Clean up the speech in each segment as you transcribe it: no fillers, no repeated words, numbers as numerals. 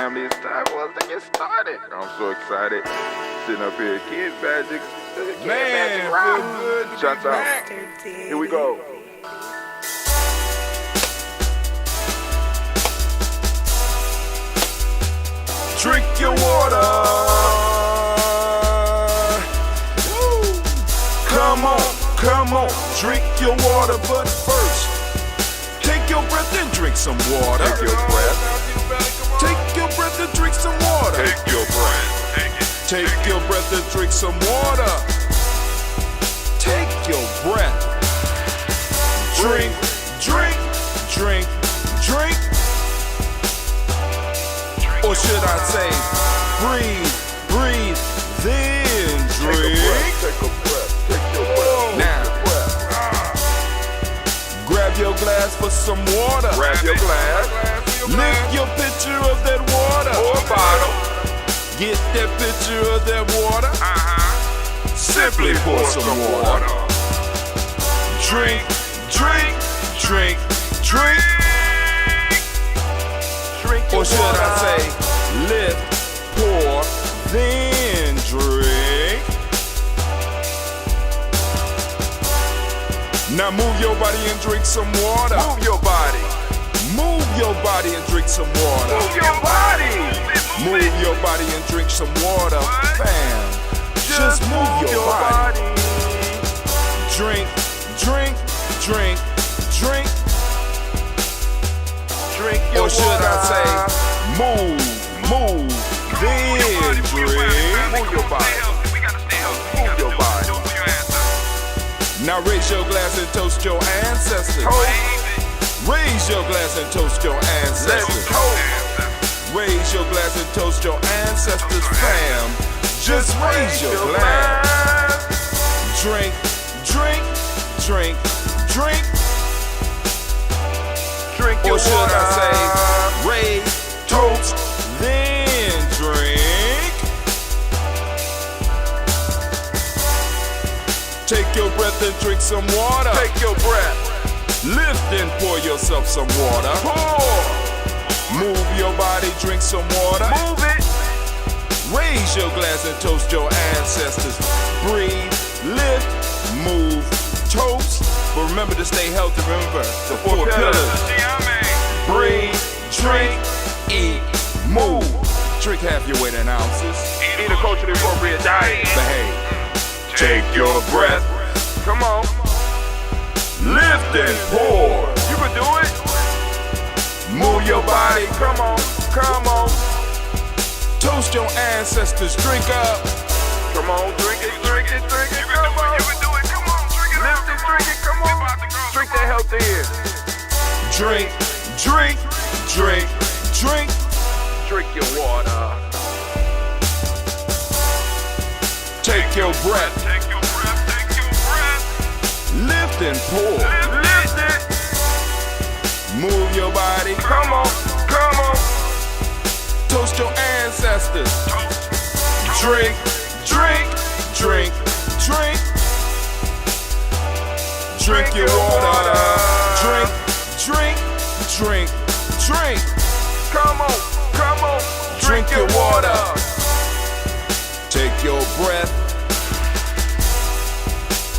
family, it's time for us to get started. I'm so excited. Sitting up here, Kids Magic. Man, feel good to Shots be out. back. Here we go. Drink your water. Woo. Come on, drink your water, but first, take your breath and drink some water. Take your breath. Take your breath and drink some water. Take your breath. Take your breath and drink some water. Take your breath. Drink, drink, drink, drink. Or should I say, breathe, breathe, then drink. Take a breath. Take your breath. Now, grab your glass for some water. Grab your glass. Lift your pitcher of that water. Or a bottle. Get that pitcher of that water. Simply pour some water. Drink, drink, drink, drink. Drink your Or should water. I say, lift, pour, then drink. Now move your body and drink some water. Move your body. Move your body and drink some water. Move your body. Move your body and drink some water. Fam, just move your body. Drink, drink, drink, drink. Drink your Or should water. I say, move, then drink. Move your body. Move your body. Now raise your glass and toast your ancestors. Toast. Raise your glass and toast your Let's ancestors. toast. Raise your glass and toast your ancestors, fam. Just raise your glass. Drink, drink, drink, drink. Drink your Or should water. I say, raise, toast, then drink. Take your breath and drink some water. Take your breath. Lift and pour yourself some water. Pour. Move your body, drink some water. Move it. Raise your glass and toast your ancestors. Breathe, lift, move, toast. But remember to stay healthy. Remember the four pillars. Breathe, drink, eat, move. Drink half your weight in ounces. Eat a culturally appropriate diet. Behave. Take your breath. Come on. Lift and pour. You can do it. Move your body. Come on. Come on. Toast your ancestors. Drink up. Come on. Drink it. Drink it. Drink it. Come on. You can do it. Come on. Drink it. Lift it. Drink it. Come on. Drink that health in. Drink, drink, drink, drink. Drink your water. Take your breath. Take your breath. Take your breath. Lift and pour. Lift it. Move your body. Come on. Come on. Toast your ancestors. Drink, drink, drink, drink. Drink your water. Drink, drink, drink, drink. Come on. Come on. Drink your water. Take your breath.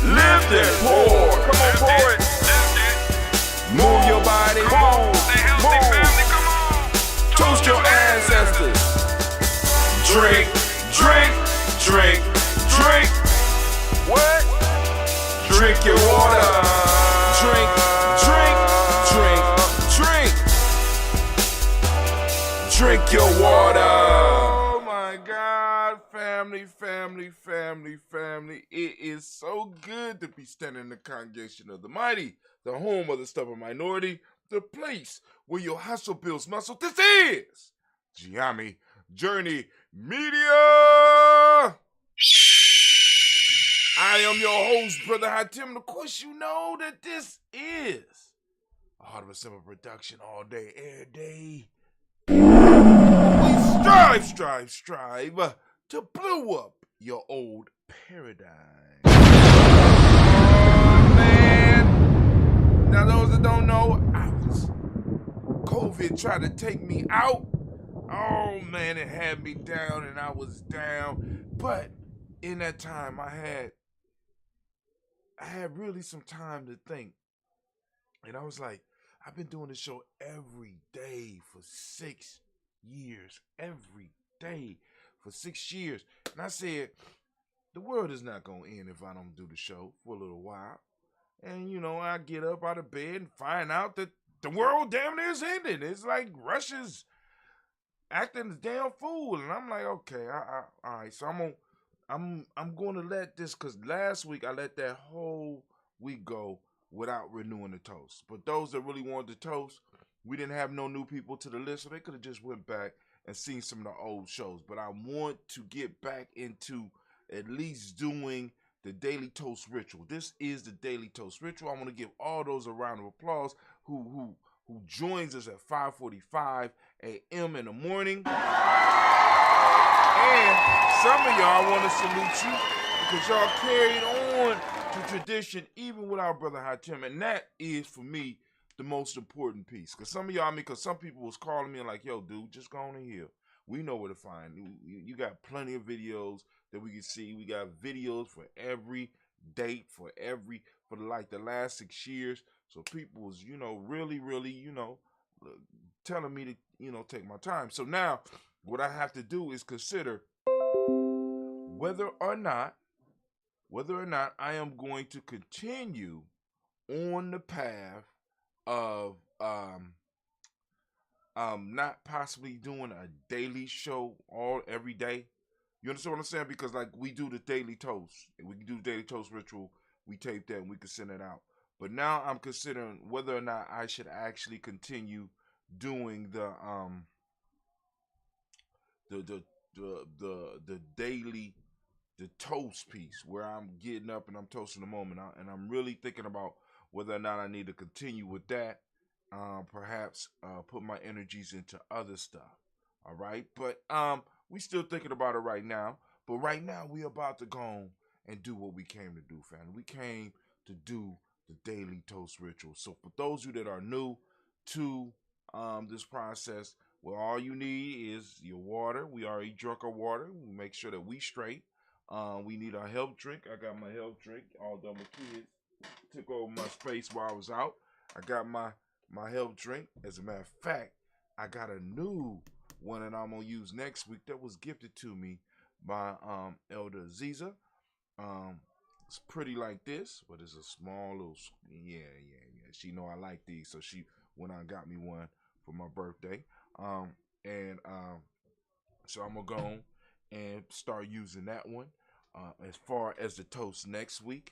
Lift and pour. Come on, pour it. Move your body. Come on. Move. Toast your ancestors. Drink, drink, drink, drink. What? Drink your water. Drink, drink, drink, drink. Drink your water. Oh my God, family, family, family, family. It is so good to be standing in the congregation of the mighty, the home of the stubborn minority, the place where your hustle builds muscle. This is GNJMedia. I am your host, Brother Hatim, and of course you know that this is a Heart of a Simple production all day, every day. We strive to blow up your old paradigm. Oh, man. Now, those that don't know, COVID tried to take me out. Oh man, it had me down and I was down. But in that time I had really some time to think. And I was like, I've been doing this show every day for 6 years. Every day for 6 years. And I said, the world is not gonna end if I don't do the show for a little while. And I get up out of bed and find out that the world damn near is ending. It's like Russia's acting a damn fool, and I'm like, okay, all right. So I'm gonna let this, because last week I let that whole week go without renewing the toast. But those that really wanted the toast, we didn't have no new people to the list, so they could have just went back and seen some of the old shows. But I want to get back into at least doing the Daily Toast Ritual. This is the Daily Toast Ritual. I want to give all those a round of applause who joins us at 5:45 a.m. in the morning. And some of y'all, I want to salute you because y'all carried on to tradition even with our brother Hatim. And that is, for me, the most important piece. Because some of y'all, because some people was calling me and like, yo, dude, just go on in here. We know where to find you. You got plenty of videos that we can see. We got videos for every date, for the last 6 years. So people was, really, really, telling me to, take my time. So now what I have to do is consider whether or not I am going to continue on the path of not possibly doing a daily show every day. You understand what I'm saying? Because like we do the daily toast, and we can do the daily toast ritual. We tape that and we can send it out. But now I'm considering whether or not I should actually continue doing the daily toast piece, where I'm getting up and I'm toasting the moment, and I'm really thinking about whether or not I need to continue with that. Perhaps put my energies into other stuff. All right, but we still thinking about it right now. But right now we about to go and do what we came to do, family. We came to do the daily toast ritual. So for those of you that are new to this process, well, all you need is your water. We already drunk our water. We make sure that we straight. We need our health drink. I got my health drink. Although my kids took over my space while I was out, I got my health drink. As a matter of fact, I got a new one that I'm gonna use next week that was gifted to me by Elder Aziza. It's pretty like this, but it's a small little, yeah. She know I like these, so she went out and got me one for my birthday. And so I'm gonna go and start using that one. As far as the toast next week,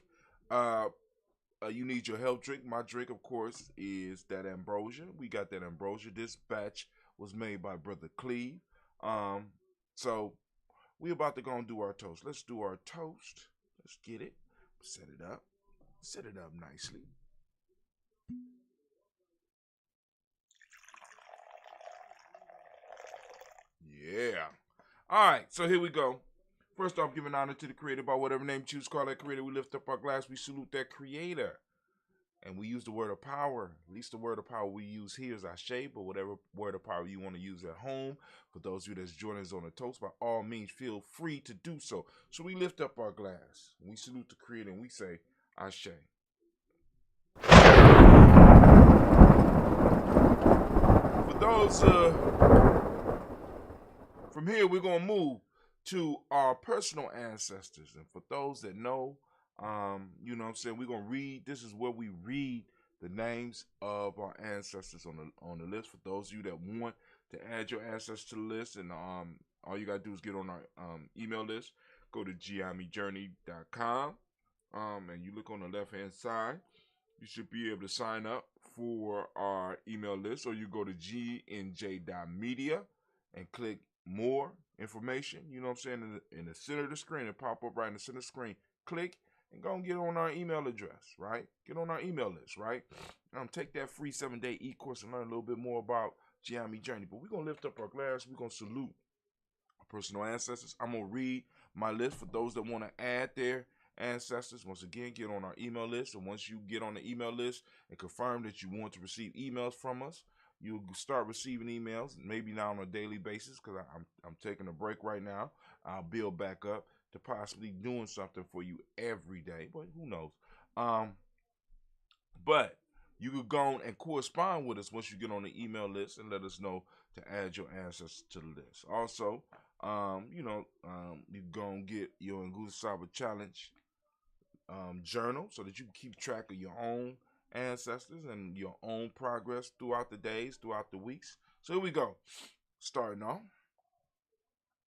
you need your health drink. My drink, of course, is that ambrosia. We got that ambrosia. This batch was made by Brother Cleve. So we about to go and do our toast. Let's do our toast. Let's get it. Set it up. Set it up nicely. Yeah. All right, so here we go. First off, giving honor to the Creator by whatever name you choose to call that Creator. We lift up our glass. We salute that Creator. And we use the word of power. At least the word of power we use here is Ashe, but whatever word of power you want to use at home, for those of you that's joining us on the toast, by all means, feel free to do so. So we lift up our glass. We salute the Creator and we say Ashe. For those, from here, we're going to move to our personal ancestors. And for those that know, you know what I'm saying, we're going to read. This is where we read the names of our ancestors on the list. For those of you that want to add your ancestors to the list, and all you got to do is get on our email list. Go to GNJMedia.support, and you look on the left-hand side. You should be able to sign up for our email list, or you go to GNJ.Media and click more information. You know what I'm saying? In the center of the screen, it pop up right in the center of the screen. Click and go and get on our email address, right? Get on our email list, right? Take that free 7-day e-course and learn a little bit more about GNJMedia journey. But we're going to lift up our glass. We're going to salute our personal ancestors. I'm going to read my list for those that want to add their ancestors. Once again, get on our email list. And once you get on the email list and confirm that you want to receive emails from us, you'll start receiving emails, maybe not on a daily basis, because I'm taking a break right now. I'll build back up to possibly doing something for you every day, but who knows? Um, but you could go on and correspond with us once you get on the email list and let us know to add your ancestors to the list. Also, you can go and get your Nguza Saba Challenge journal so that you can keep track of your own ancestors and your own progress throughout the days, throughout the weeks. So here we go. Starting off.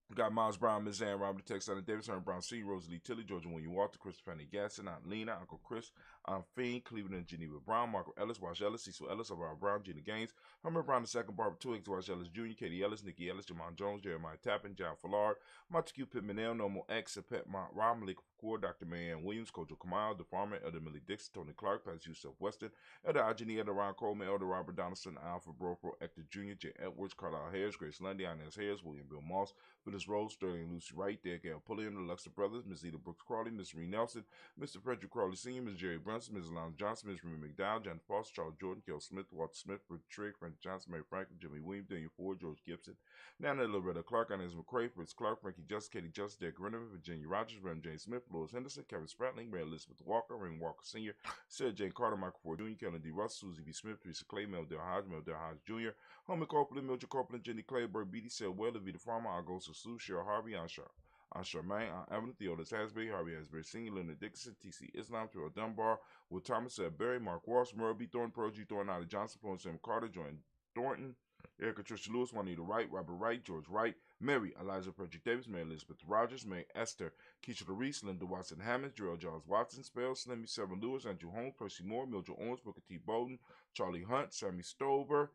We got Miles Brown, Ms. Ann, Robert Tex, Allen Davis, Herman Brown C, Rosalie Tilly, Georgia William Walter, Christopher Fanny Gasson, Aunt Lena, Uncle Chris, Aunt Fiend, Cleveland and Geneva Brown, Marco Ellis, Wash Ellis, Cecil Ellis, Aurora Brown, Gina Gaines, Herman Brown II, Barbara Twiggs, Wash Ellis Jr., Katie Ellis, Nikki Ellis, Jamon Jones, Jeremiah Tappan, John Fallard, Montague Pittman, Normal X, Pet Mont Rob, Malik Core, Dr. Marianne Williams, Kojo Kamal, The Farmer, Elder Millie Dixon, Tony Clark, Pass Yusuf Weston, Elder Ajani, Elder Ron Coleman, Elder Robert Donaldson, Alfred Brofro, Hector Jr., J. Edwards, Carlisle Harris, Grace Lundy, Inez Harris, William Bill Moss, Phyllis Rose, Sterling Lucy Wright, Derek L. Pulliam, the Luxor Brothers, Ms. Eda Brooks Crawley, Ms. Ree Nelson, Mr. Frederick Crawley Sr., Ms. Jerry Brunson, Ms. Alana Johnson, Ms. Remy McDowell, John Foster, Charles Jordan, Kel Smith, Walter Smith, Richard Trigg, Frank Johnson, Mary Franklin, Jimmy Williams, Daniel Ford, George Gibson, Nana Loretta Clark, Inez McCrae, Fritz Clark, Frankie Justice, Katie Justice, Derek Renner, Virginia Rogers, Rem James Smith, Louis Henderson, Kevin Spratling, Mary Elizabeth Walker, Raymond Walker Sr., Sarah Jane Carter, Michael Ford Jr., Kellen D. Russell, Susie B. Smith, Teresa Clay, Mel Del Hodge, Jr., Homer Copeland, Mildred Copeland, Jenny Clayburg, B.D. Sell Weller, Vita Farmer, Augusta Sue, Cheryl Harvey, on Charmaine, on Evan, Theodis Hasbury, Harvey Hasbury Sr., Leonard Dixon, T.C. Islam, Terrell Dunbar, Will Thomas, Berry, Mark Walsh, Merle B. Thornton, Pearl G. Thornton, Ida Johnson, Paul Sam Carter, Joanne Thornton, Erica Tricia Lewis, Juanita Wright, Robert Wright, George Wright, Mary, Eliza Frederick Davis, Mary Elizabeth Rogers, Mary Esther, Keisha Reese, Linda Watson Hammond, Gerald Giles Watson, Spell, Slimmy, Seven Lewis, Andrew Holmes, Percy Moore, Mildred Owens, Booker T. Bowden, Charlie Hunt, Sammy Stover,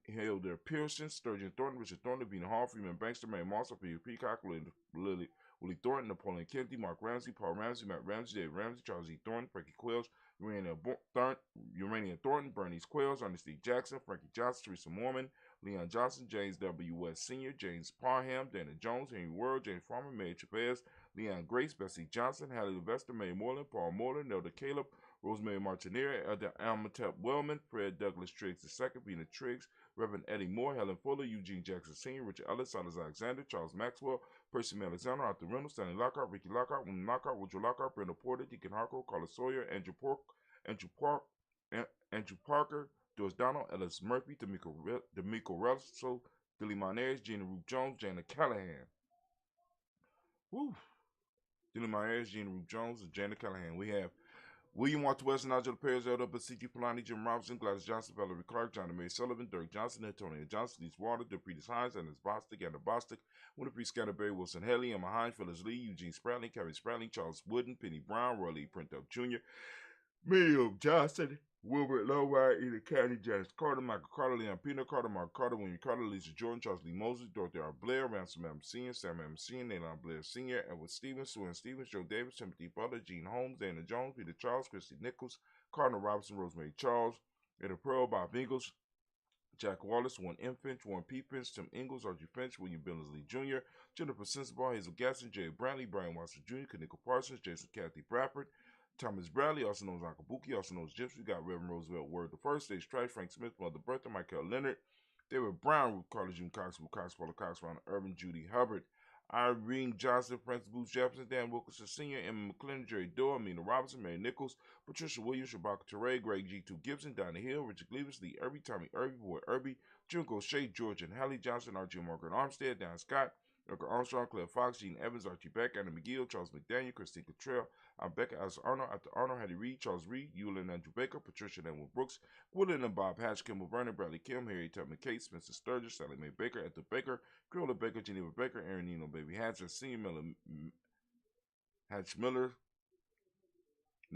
Hilda Pearson, Sturgeon Thornton, Richard Thornton, Vina Hall, Freeman Bankster, Mary Moss, Peter Peacock, Willie Thornton, Napoleon Kennedy, Mark Ramsey, Paul Ramsey, Matt Ramsey, Dave Ramsey, Charles E. Thornton, Frankie Quills, Urania Thornton, Bernice Quills, Ernest D. Jackson, Frankie Johnson, Teresa Mormon, Leon Johnson, James W. West Sr., James Parham, Dana Jones, Henry World, James Farmer, Mary Chavez, Leon Grace, Bessie Johnson, Hallie Levester, May Moreland, Paul Moreland, Nelda Caleb, Rosemary Martinera, Elder Almatep Wellman, Fred Douglas Triggs II, Vina Triggs, Reverend Eddie Moore, Helen Fuller, Eugene Jackson Sr., Richard Ellis, Silas Alexander, Charles Maxwell, Percy Alexander, Arthur Reynolds, Stanley Lockhart, Ricky Lockhart, William Lockhart, Woodrow Lockhart, Brenda Porter, Deacon Harco, Carla Sawyer, Andrew Parker, Doris Donald, Ellis Murphy, D'Amico Russell, Billy Monares, Gina Root Jones, Jana Callahan. Woo! Billy Monares, Gina Root Jones, and Jana Callahan. We have William Walter Weston, Angela Perez, Elder C.G. Polani, Jim Robinson, Gladys Johnson, Valerie Clark, John May Sullivan, Dirk Johnson, Antonia Johnson, Lise Water, DePretis Hines, Annis Bostic, Anna Bostic, Winifred Scatterberry, Wilson Haley, Emma Hines, Phyllis Lee, Eugene Spratling, Carrie Spratling, Charles Wooden, Penny Brown, Roy Lee Printup Jr., Miriam Johnson, Wilbert Lowry, Edith County, Janice Carter, Michael Carter, Leon Pino Carter, Mark Carter, William Carter, Lisa Jordan, Charles Lee Mosley, Dorothy R. Blair, Ransom M. Sr., Sam M. Sr., Nayland Blair Sr., Edward Stevens, Susan Stevens, Joe Davis, Timothy Butler, Gene Holmes, Dana Jones, Peter Charles, Christy Nichols, Cardinal Robinson, Rosemary Charles, Etta Pearl, Bob Ingalls, Jack Wallace, Warren M. Finch, Warren P. Finch, Tim Ingalls, Archie Finch, William Billingsley Jr., Jennifer Sensabaugh, Hazel Gasson, Jay Brantley, Brian Watson Jr., Kanika Parsons, Jason Kathy Bradford, Thomas Bradley, also known as Uncle Buki, also known as Gypsy. We got Reverend Roosevelt Word the First, Stage Trash, Frank Smith, Mother Bertha, Michael Leonard, David Brown, Ruth Carter, June Cox, Will Cox, Paula Cox, Ron Urban, Judy Hubbard, Irene Johnson, Francis Booth Jefferson, Dan Wilkinson Sr., Emma McClendon, Jerry Doyle, Amina Robinson, Mary Nichols, Patricia Williams, Shabaka Teray, Greg G2 Gibson, Donna Hill, Richard Cleavis, Lee Irby, Tommy Irby, Boy Irby, Jim Gaucher, George and Hallie Johnson, Archie Margaret Armstead, Dan Scott, Erica Armstrong, Claire Fox, Gene Evans, Archie Beck, Anna McGill, Charles McDaniel, Christine Cottrell, Becca Alice Arnold, After Arnold, Hattie Reed, Charles Reed, Eulin Andrew Baker, Patricia Denwood Brooks, Gwendolyn and Bob Hatch, Kimball Vernon, Bradley Kim, Harry Tubman Kate, Spencer Sturgis, Sally Mae Baker, Ethel Baker, Creola Baker, Geneva Baker, Aaron Nino, Baby Hatch, Senior Miller, Hatch Miller,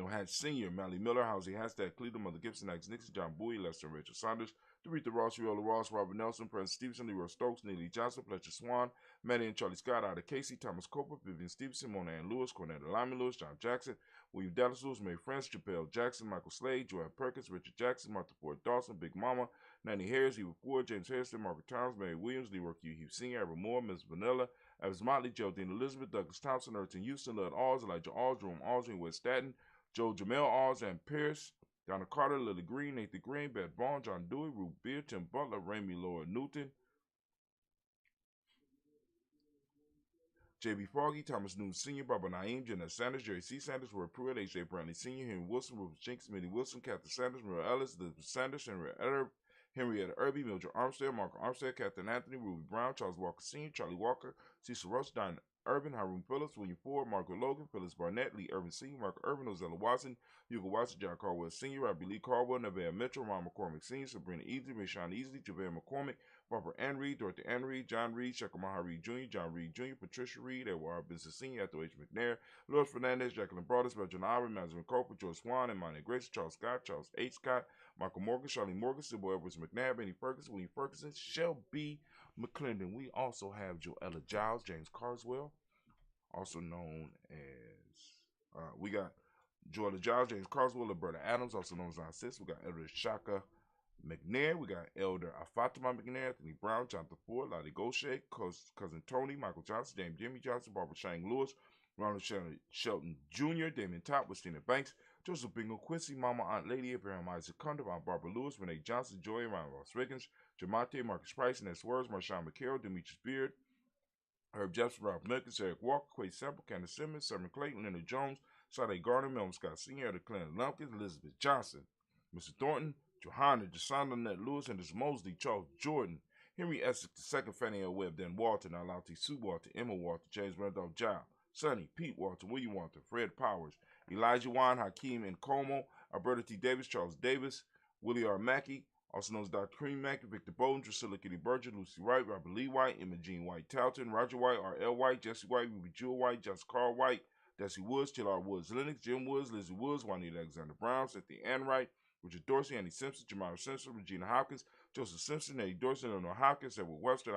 Hatch Senior, Mally Miller, Housie Hashtag, Cleveland, Mother Gibson, Alex Nixon, John Bowie, Lester and Rachel Saunders, Doretha Ross, Riola Ross, Robert Nelson, Prince Stevenson, Leroy Stokes, Neely Johnson, Fletcher Swan, Maddie and Charlie Scott, Ida Casey, Thomas Coper, Vivian Stevenson, Mona Ann Lewis, Cornetta Lyman Lewis, John Jackson, William Dallas Lewis, Mary France, Chappelle Jackson, Michael Slade, Joanne Perkins, Richard Jackson, Martha Ford Dawson, Big Mama, Nanny Harris, Eva Ford, James Harrison, Margaret Towns, Mary Williams, Leroy Q. Hugh Senior, Ever Moore, Ms. Vanilla, Evans Motley, Geraldine Elizabeth, Douglas Thompson, Erton Houston, Lud Alls, Elijah Alls, Jerome Alls, West Staten, Joe Jamel Alls, and Pierce, Donna Carter, Lily Green, Nathan Green, Beth Bond, John Dewey, Ruth Beard, Tim Butler, Ramey Lord Newton, J.B. Foggy, Thomas Newton Sr., Barbara Naeem, Jeanette Sanders, Jerry C. Sanders, Roy Pruitt, H.J. Brantley Sr., Henry Wilson, Rufus Jenkins, Minnie Wilson, Catherine Sanders, Muriel Ellis, Elizabeth Sanders, Henrietta Irby, Mildred Armstead, Mark Armstead, Catherine Anthony, Ruby Brown, Charles Walker Sr., Charlie Walker, Cecil Rush, Diane Irvin, Hiram Phillips, William Ford, Margaret Logan, Phyllis Barnett, Lee Irvin Sr., Mark Irvin, Ozella Watson, Hugo Watson, John Caldwell Sr., Robbie Lee Caldwell, Nevaeh Mitchell, Ron McCormick Sr., Sabrina Easley, Rashawn Easley, JaVale McCormick, Barbara Ann Reed, Dorothy Ann Reed, John Reed, Shekamaha Reed Jr., John Reed Jr., Patricia Reed, Edward R. Benson Sr., Ethel H. McNair, Louis Fernandez, Jacqueline Broadus, Benjamin Aubrey, Madeline Coper, George Swan, Imani Grace, Charles Scott, Charles H. Scott, Michael Morgan, Charlie Morgan, Sybil Edwards McNabb, Benny Ferguson, William Ferguson, Shelby McClendon. We also have Joella Giles, James Carswell, also known as, we got Joella Giles, James Carswell, Roberta Adams, also known as Aunt Sis. We got Elder Shaka McNair, we got Elder Afatima McNair, Anthony Brown, Jonathan Ford, Lottie Gaucher, Cousin Tony, Michael Johnson, James Jimmy Johnson, Barbara Shang Lewis, Ronald Shelton Jr., Damon Top, Christina Banks, Joseph Bingo Quincy, Mama Aunt Lady, Abraham Isaac Cunder, Aunt Barbara Lewis, Renee Johnson, Joy, Ryan Ross Riggins, Jamonte, Marcus Price, Ness Words, Marshawn McCarroll, Demetrius Beard, Herb Jeffs, Ralph Milkins, Eric Walker, Quay Semple, Candace Simmons, Sermon Clayton, Leonard Jones, Sade Gardner, Melvin Scott Sr., Edda Clinton Lumpkins, Elizabeth Johnson, Mr. Thornton, Johanna, Jasonda Nett Lewis, Henderson Mosley, Charles Jordan, Henry Essex II, Fannie L. Webb, Dan Walton, Alauti Sue Walter, Emma Walter, James Randolph Giles, Sonny, Pete Walter, William Walter, Fred Powers, Elijah Wine, Hakeem Nkomo, Alberta T. Davis, Charles Davis, Willie R. Mackey, also known as Dr. Cream Mackey, Victor Bowden, Drusilla Kitty Berger, Lucy Wright, Robert Lee White, Emma Jean White Talton, Roger White, R.L. White, Jesse White, Ruby Jewel White, Jess Carl White, Desi Woods, Taylor Woods, Lennox, Jim Woods, Lizzie Woods, Juanita Alexander Brown, Cynthia Ann Wright, Richard Dorsey, Andy Simpson, Jamara Simpson, Regina Hopkins, Joseph Simpson, Eddie Dorsey, Eleanor Hopkins, Edward Webster,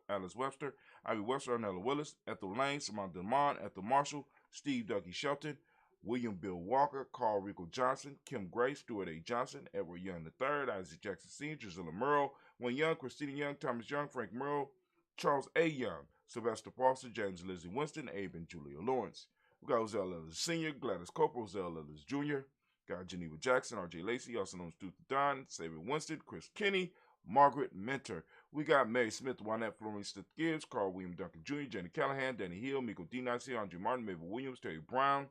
Alice Webster, Ivy Webster, Arnella Willis, Ethel Lane, Samantha Demond, Ethel Marshall, Steve Dougie Shelton, William Bill Walker, Carl Rico Johnson, Kim Gray, Stuart A. Johnson, Edward Young III, Isaac Jackson Sr., Drusilla Merle, Wayne Young, Christina Young, Thomas Young, Frank Merle, Charles A. Young, Sylvester Foster, James and Lizzie Winston, Abe and Julia Lawrence. We got Ozell Ellis Sr., Gladys Cooper, Ozell Ellis Jr., got Geneva Jackson, R.J. Lacey, also known as Duke Don, Xavier Winston, Chris Kinney, Margaret Mentor. We got Mary Smith, Juanette Florence Smith Gibbs, Carl William Duncan Jr., Jenny Callahan, Danny Hill, Miko D. Nancy, Andre Martin, Mabel Williams, Terry Brown,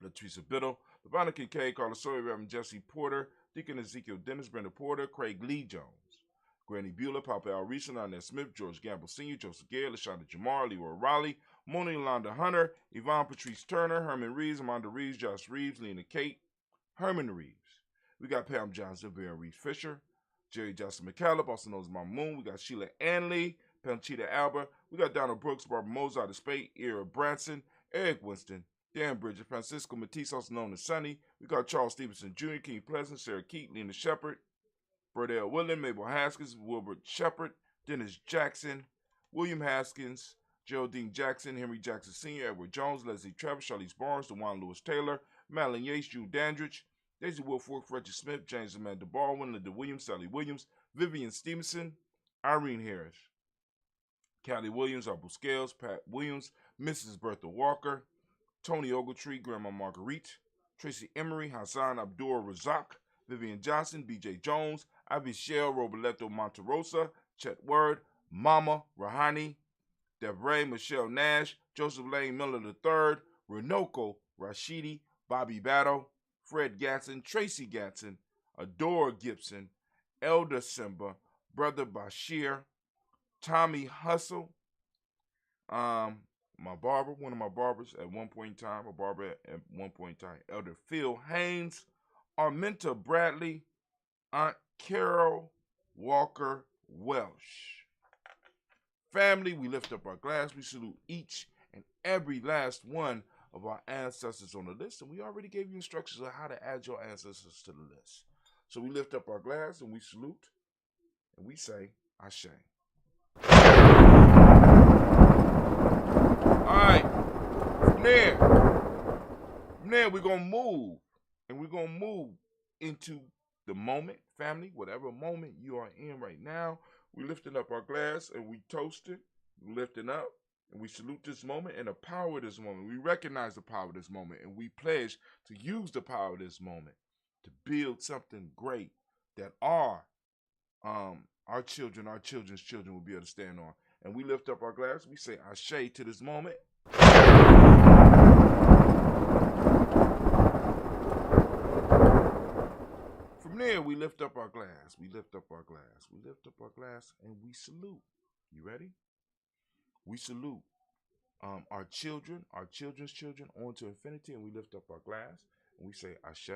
Latricia Biddle, Lavonna Kincaid, Carla Sawyer, Reverend Jesse Porter, Deacon Ezekiel Dennis, Brenda Porter, Craig Lee Jones, Granny Bueller, Papa Al Reese, Lionel Smith, George Gamble Sr., Joseph Gale, LaShonda Jamar, Leroy Raleigh, Mona Yolanda Hunter, Yvonne Patrice Turner, Herman Reeves, Amanda Reeves, Josh Reeves, Lena Kate, Herman Reeves. We got Pam Johnson, Vera Reeves Fisher, Jerry Johnson McCallum, also known as Mama Moon. We got Sheila Anley, Panchita Alba. We got Donald Brooks, Barbara Mozart of Spade, Ira Branson, Eric Winston, Dan Bridges, Francisco Matisse, also known as Sonny. We got Charles Stevenson Jr., King Pleasant, Sarah Keat, Lena Shepard, Burdell Woodland, Mabel Haskins, Wilbert Shepard, Dennis Jackson, William Haskins, Geraldine Jackson, Henry Jackson Sr., Edward Jones, Leslie Travis, Charlize Barnes, DeJuan Lewis Taylor, Madeline Yates, Drew Dandridge, Daisy Wilfork, Frederick Smith, James Amanda Baldwin, Linda Williams, Sally Williams, Vivian Stevenson, Irene Harris, Callie Williams, Abu Scales, Pat Williams, Mrs. Bertha Walker, Tony Ogletree, Grandma Marguerite, Tracy Emery, Hassan Abdul Razak, Vivian Johnson, B.J. Jones, Ivy Shell, Roberto Monterosa, Chet Word, Mama Rahani, Devray Michelle Nash, Joseph Lane Miller III, Renoko Rashidi, Bobby Battle, Fred Gatson, Tracy Gatson, Adora Gibson, Elder Simba, Brother Bashir, Tommy Hustle, my barber, one of my barbers at one point in time, Elder Phil Haynes, Arminta Bradley, Aunt Carol Walker Welsh. Family, we lift up our glass. We salute each and every last one of our ancestors on the list, and we already gave you instructions on how to add your ancestors to the list. So we lift up our glass and we salute, and we say, Ashe. All right, from there we're going to move, and we're going to move into the moment, family, whatever moment you are in right now. We lifting up our glass and we toast it, we lifting up, and we salute this moment and the power of this moment. We recognize the power of this moment, and we pledge to use the power of this moment to build something great that our children, our children's children will be able to stand on. And we lift up our glass. We say Ashe to this moment. From there, we lift up our glass. We lift up our glass. We lift up our glass and we salute. You ready? We salute our children, our children's children, on to infinity, and we lift up our glass and we say Ashe.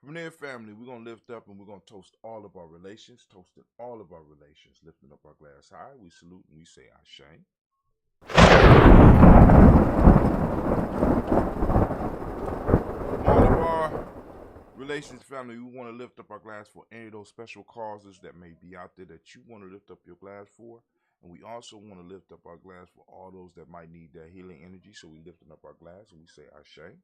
From there, family, we're going to lift up and we're going to toast all of our relations, toasting all of our relations, lifting up our glass high. We salute and we say Ashe. From all of our relations, family, we want to lift up our glass for any of those special causes that may be out there that you want to lift up your glass for. And we also want to lift up our glass for all those that might need that healing energy. So we lifting up our glass and we say Ashe.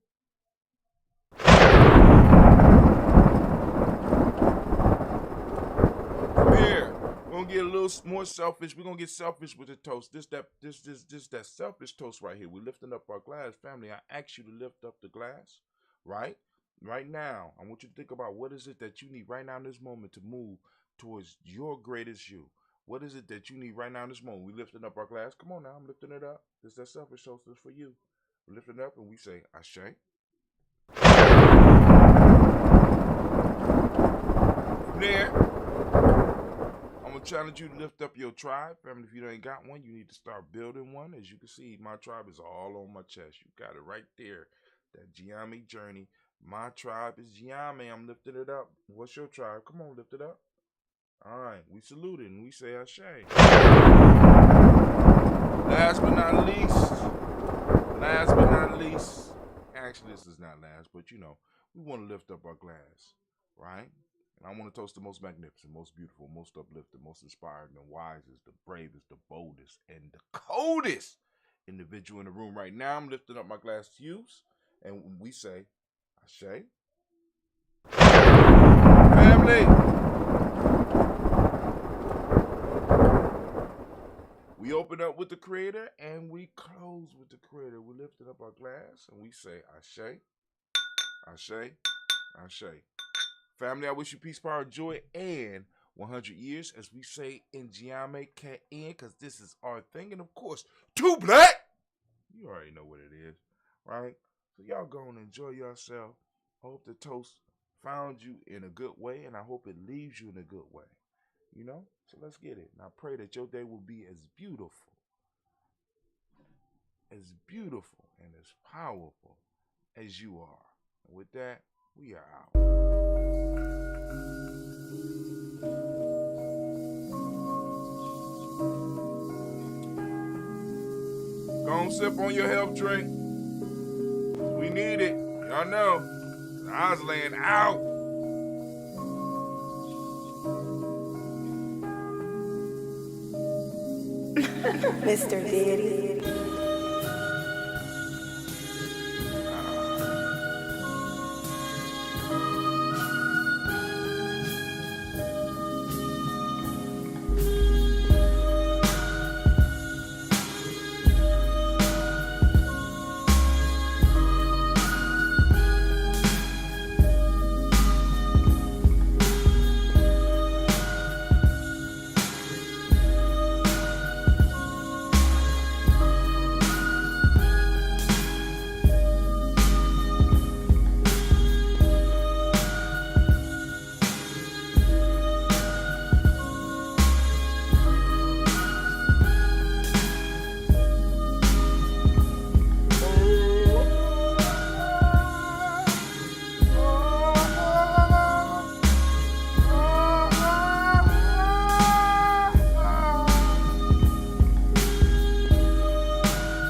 From here, we're gonna get a little more selfish. We're gonna get selfish with the toast. This that selfish toast right here. We're lifting up our glass, family. I ask you to lift up the glass, right? Right now, I want you to think about what is it that you need right now in this moment to move towards your greatest you. What is it that you need right now in this moment? We're lifting up our glass. Come on now, I'm lifting it up. This that selfish toast is for you. We're lifting it up and we say Ashe. From there, I'm going to challenge you to lift up your tribe. Family, if you ain't got one, you need to start building one. As you can see, my tribe is all on my chest. You got it right there. That GNJMedia journey. My tribe is GNJMedia. I'm lifting it up. What's your tribe? Come on, lift it up. All right, we salute it and we say Ashe. Last but not least, actually this is not last, but you know, we want to lift up our glass, right? And I want to toast the most magnificent, most beautiful, most uplifting, most inspiring, the wisest, the bravest, the boldest, and the coldest individual in the room right now. I'm lifting up my glass to you, and we say Ashe. Family, we open up with the Creator and we close with the Creator. We lifting up our glass and we say Ashe, Ashe, Ashe. Family, I wish you peace, power, joy, and 100 years, as we say in GNJMedia, because this is our thing. And of course, Too Black. You already know what it is, right? So y'all go and enjoy yourself. Hope the toast found you in a good way, and I hope it leaves you in a good way. You know? So let's get it. And I pray that your day will be as beautiful and as powerful as you are. And with that, we are out. Go on, sip on your health drink. We need it. Y'all know. I was laying out. Mr. Daddy.